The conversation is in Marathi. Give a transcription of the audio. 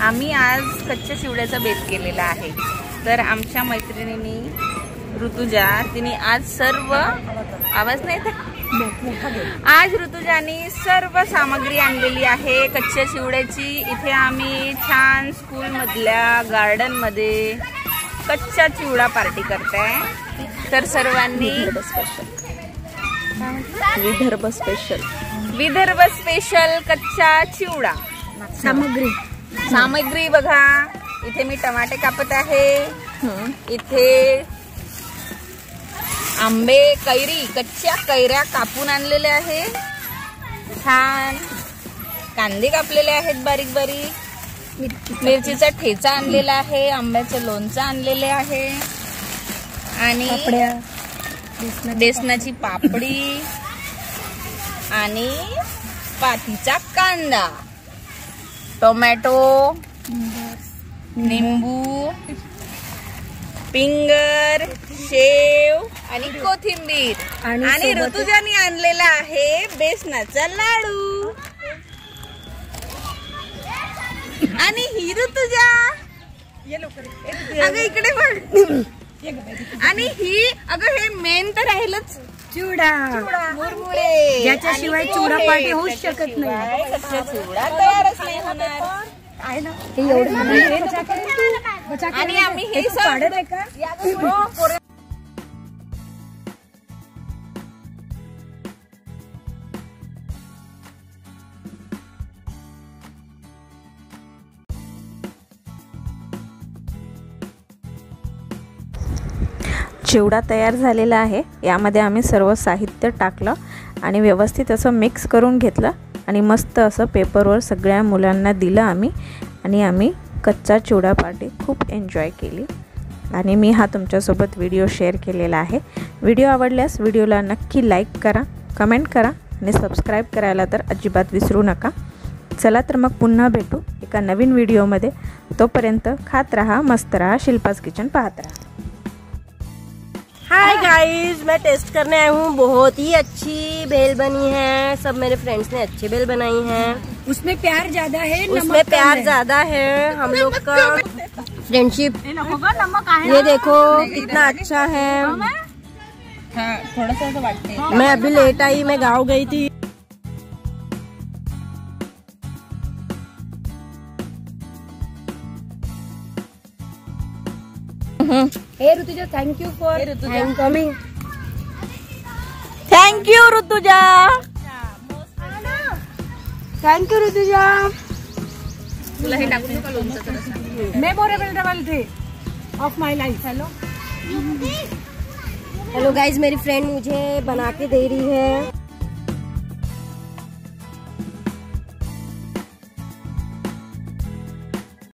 आम्ही आज कच्च्या चिवड्याचा बेत केलेला आहे। तर आमच्या मैत्रिणींनी ऋतुजा तिने आज सर्व आवाज नाही आज ऋतुजानी सर्व सामग्री आणलेली आहे कच्च्या चिवड्याची। इथे आम्ही छान स्कूल मधल्या गार्डन मध्ये कच्चा चिवडा पार्टी करताय। तर सर्वांनी विदर्भ स्पेशल कच्चा चिवडा सामग्री बघा। इथे मी टमाटे कापत आहे, इथे आंबे कच्च्या कैऱ्या कापून आणलेले आहे, छान कांदे कापलेले आहेत बारीक बारीक, मिरचीचा ठेचा आणलेला आहे, आंब्याचं लोणचं आणलेले आहे आणि बेसनाची पापडी आणि पातीचा कांदा, टोमॅटो, निंबू, पिंगर, शेव आणि कोथिंबीर आणि ऋतुजानी आणलेला आहे बेसनाचा लाडू। आणि ही ऋतुजा अगं इकडे पण आणि ही अगं हे मेन तर राहिलच चिवडा मुरमुरे, ज्याच्याशिवाय चिवडा पार्टी होऊच शकत नाही। कच्चा चिवडा तयारच नाही होणार आहे ना। आणि आम्ही हे काढत आहे का चिवडा तयार झालेला आहे। यामध्ये आम्ही सर्व साहित्य टाकलं आणि व्यवस्थित असं मिक्स करून घेतलं आणि मस्त असं पेपरवर सगळ्या मुलांना दिलं आम्ही आम्ही कच्चा चिवडा पार्टी खूप एन्जॉय केली आणि मी हा तुमच्यासोबत व्हिडिओ शेअर केलेला आहे। व्हिडिओ आवडल्यास व्हिडिओला नक्की लाईक करा, कमेंट करा आणि सबस्क्राईब करायला तर अजिबात विसरू नका। चला तर मग पुन्हा भेटू एका नवीन व्हिडिओमध्ये। तोपर्यंत खात रहा, मस्त रहा, शिल्पास किचन पाहत रहा। हाय गाइस, मैं टेस्ट करने आई हूँ। बहुत ही अच्छी भेल बनी है, सब मेरे फ्रेंड्स ने अच्छी भेल बनाई है। उसमें प्यार ज्यादा है, उसमें प्यार ज्यादा है। हम लोग का फ्रेंडशिप ये देखो कितना अच्छा है। हाँ, थोड़ा सा तो बांटते हैं। मैं अभी लेट आई, मैं गाँव गई थी। Hey Rutuja, thank you for coming. Thank you Rutuja, thank you Rutuja. तुला हे टाकून का लोणचं जरा memorable day of my life. Hello guys, मेरी फ्रेंड मुझे बना के दे रही है।